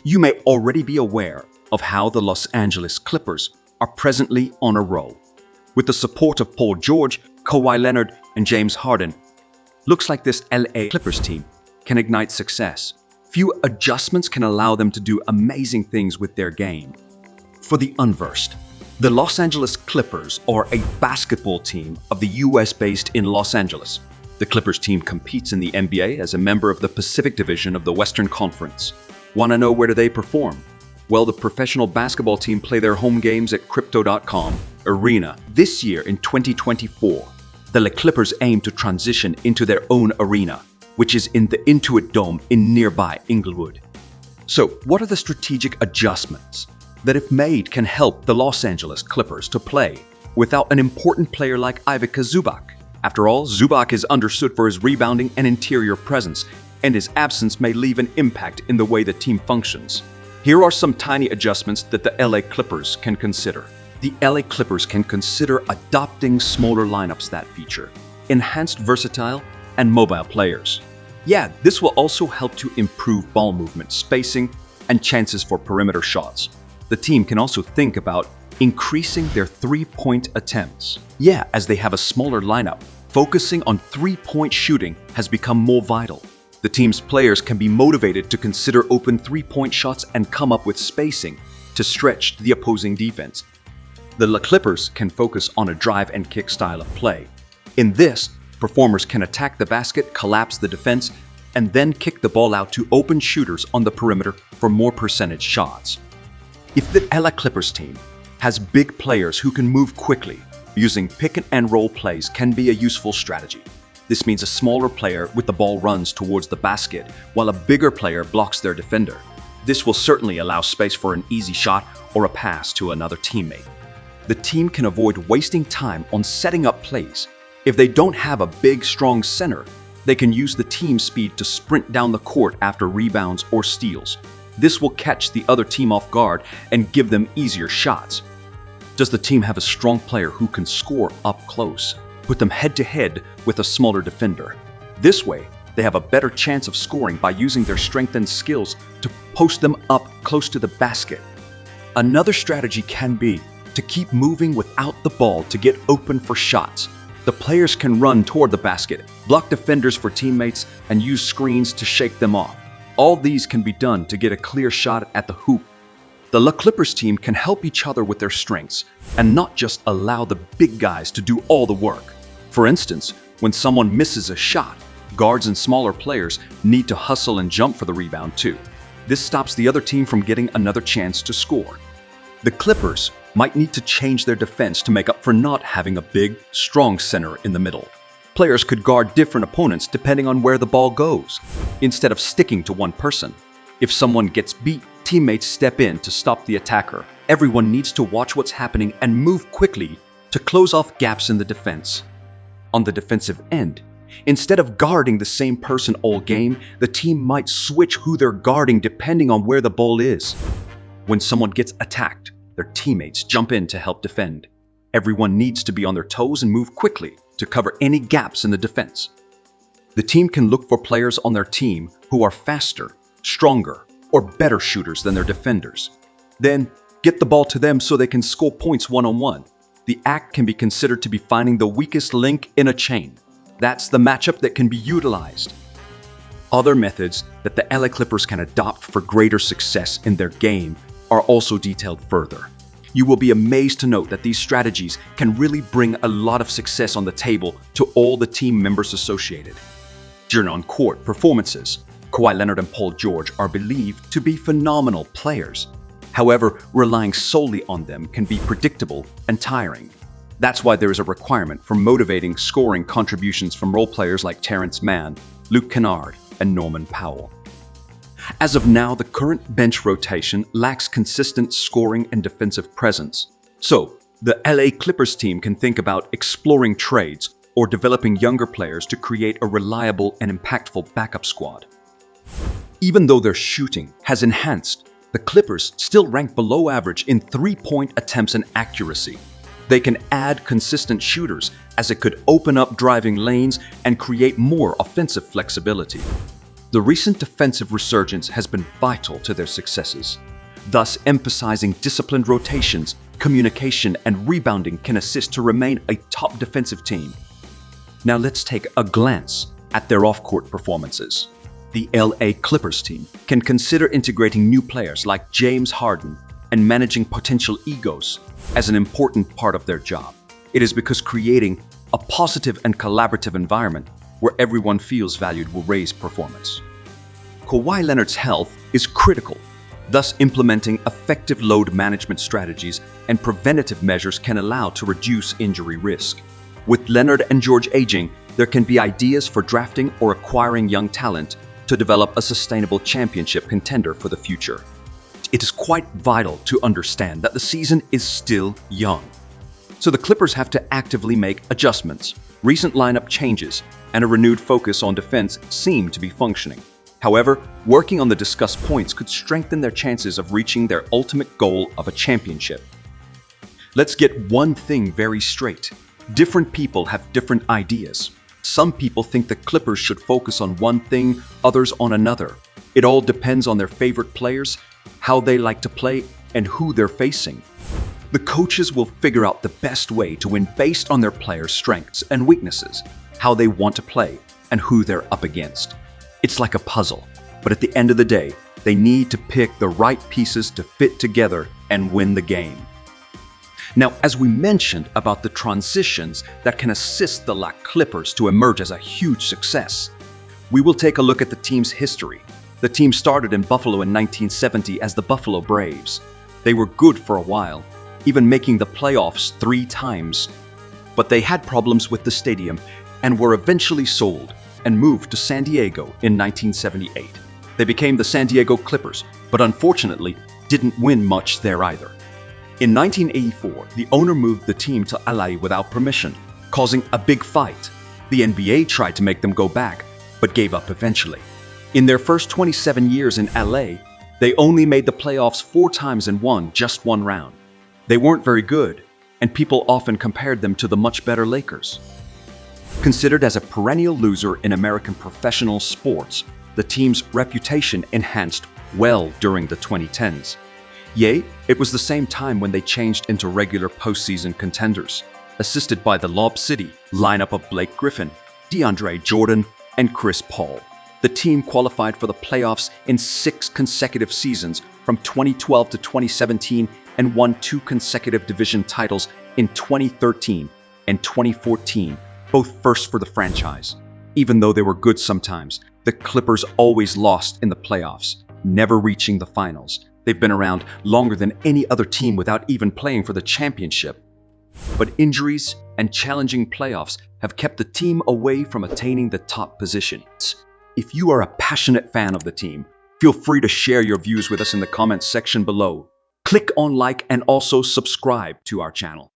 You may already be aware of how the Los Angeles Clippers are presently on a roll. With the support of Paul George, Kawhi Leonard, and James Harden, looks like this LA Clippers team can ignite success. Few adjustments can allow them to do amazing things with their game. For the unversed, the Los Angeles Clippers are a basketball team of the US based in Los Angeles. The Clippers team competes in the NBA as a member of the Pacific Division of the Western Conference. Want to know where do they perform? Well, the professional basketball team play their home games at Crypto.com Arena. This year in 2024, the Clippers aim to transition into their own arena, which is in the Intuit Dome in nearby Inglewood. So, what are the strategic adjustments that, if made, can help the Los Angeles Clippers to play without an important player like Ivica Zubac? After all, Zubac is understood for his rebounding and interior presence, and his absence may leave an impact in the way the team functions. Here are some tiny adjustments that the LA Clippers can consider. The LA Clippers can consider adopting smaller lineups that feature enhanced versatile and mobile players. Yeah, this will also help to improve ball movement, spacing, and chances for perimeter shots. The team can also think about increasing their three-point attempts. Yeah, as they have a smaller lineup, focusing on three-point shooting has become more vital. The team's players can be motivated to consider open three-point shots and come up with spacing to stretch the opposing defense. The Clippers can focus on a drive and kick style of play. In this, performers can attack the basket, collapse the defense, and then kick the ball out to open shooters on the perimeter for more percentage shots. If the LA Clippers team has big players who can move quickly, using pick and roll plays can be a useful strategy. This means a smaller player with the ball runs towards the basket while a bigger player blocks their defender. This will certainly allow space for an easy shot or a pass to another teammate. The team can avoid wasting time on setting up plays. If they don't have a big, strong center, they can use the team speed to sprint down the court after rebounds or steals. This will catch the other team off guard and give them easier shots. Does the team have a strong player who can score up close? Put them head-to-head with a smaller defender. This way, they have a better chance of scoring by using their strength and skills to post them up close to the basket. Another strategy can be to keep moving without the ball to get open for shots. The players can run toward the basket, block defenders for teammates, and use screens to shake them off. All these can be done to get a clear shot at the hoop. The Clippers team can help each other with their strengths and not just allow the big guys to do all the work. For instance, when someone misses a shot, guards and smaller players need to hustle and jump for the rebound too. This stops the other team from getting another chance to score. The Clippers might need to change their defense to make up for not having a big, strong center in the middle. Players could guard different opponents depending on where the ball goes, instead of sticking to one person. If someone gets beat, teammates step in to stop the attacker. Everyone needs to watch what's happening and move quickly to close off gaps in the defense. On the defensive end, instead of guarding the same person all game, the team might switch who they're guarding depending on where the ball is. When someone gets attacked, their teammates jump in to help defend. Everyone needs to be on their toes and move quickly to cover any gaps in the defense. The team can look for players on their team who are faster, stronger, or better shooters than their defenders. Then, get the ball to them so they can score points one-on-one. The act can be considered to be finding the weakest link in a chain. That's the matchup that can be utilized. Other methods that the LA Clippers can adopt for greater success in their game are also detailed further. You will be amazed to note that these strategies can really bring a lot of success on the table to all the team members associated. During on-court performances, Kawhi Leonard and Paul George are believed to be phenomenal players. However, relying solely on them can be predictable and tiring. That's why there is a requirement for motivating scoring contributions from role players like Terrence Mann, Luke Kennard, and Norman Powell. As of now, the current bench rotation lacks consistent scoring and defensive presence. So, the LA Clippers team can think about exploring trades or developing younger players to create a reliable and impactful backup squad. Even though their shooting has enhanced, the Clippers still rank below average in three-point attempts and accuracy. They can add consistent shooters, as it could open up driving lanes and create more offensive flexibility. The recent defensive resurgence has been vital to their successes. Thus, emphasizing disciplined rotations, communication, and rebounding can assist to remain a top defensive team. Now let's take a glance at their off-court performances. The LA Clippers team can consider integrating new players like James Harden and managing potential egos as an important part of their job. It is because creating a positive and collaborative environment where everyone feels valued will raise performance. Kawhi Leonard's health is critical. Thus, implementing effective load management strategies and preventative measures can allow to reduce injury risk. With Leonard and George aging, there can be ideas for drafting or acquiring young talent to develop a sustainable championship contender for the future. It is quite vital to understand that the season is still young. So the Clippers have to actively make adjustments. Recent lineup changes and a renewed focus on defense seem to be functioning. However, working on the discussed points could strengthen their chances of reaching their ultimate goal of a championship. Let's get one thing very straight. Different people have different ideas. Some people think the Clippers should focus on one thing, others on another. It all depends on their favorite players, how they like to play, and who they're facing. The coaches will figure out the best way to win based on their players' strengths and weaknesses, how they want to play, and who they're up against. It's like a puzzle, but at the end of the day, they need to pick the right pieces to fit together and win the game. Now, as we mentioned about the transitions that can assist the LA Clippers to emerge as a huge success, we will take a look at the team's history. The team started in Buffalo in 1970 as the Buffalo Braves. They were good for a while, even making the playoffs 3 times. But they had problems with the stadium and were eventually sold and moved to San Diego in 1978. They became the San Diego Clippers, but unfortunately didn't win much there either. In 1984, the owner moved the team to LA without permission, causing a big fight. The NBA tried to make them go back, but gave up eventually. In their first 27 years in LA, they only made the playoffs 4 times and won just 1 round. They weren't very good, and people often compared them to the much better Lakers. Considered as a perennial loser in American professional sports, the team's reputation enhanced well during the 2010s. Yet, it was the same time when they changed into regular postseason contenders, assisted by the Lob City lineup of Blake Griffin, DeAndre Jordan, and Chris Paul. The team qualified for the playoffs in 6 consecutive seasons from 2012 to 2017 and won 2 consecutive division titles in 2013 and 2014, both first for the franchise. Even though they were good sometimes, the Clippers always lost in the playoffs, never reaching the finals. They've been around longer than any other team without even playing for the championship. But injuries and challenging playoffs have kept the team away from attaining the top positions. If you are a passionate fan of the team, feel free to share your views with us in the comments section below. Click on like and also subscribe to our channel.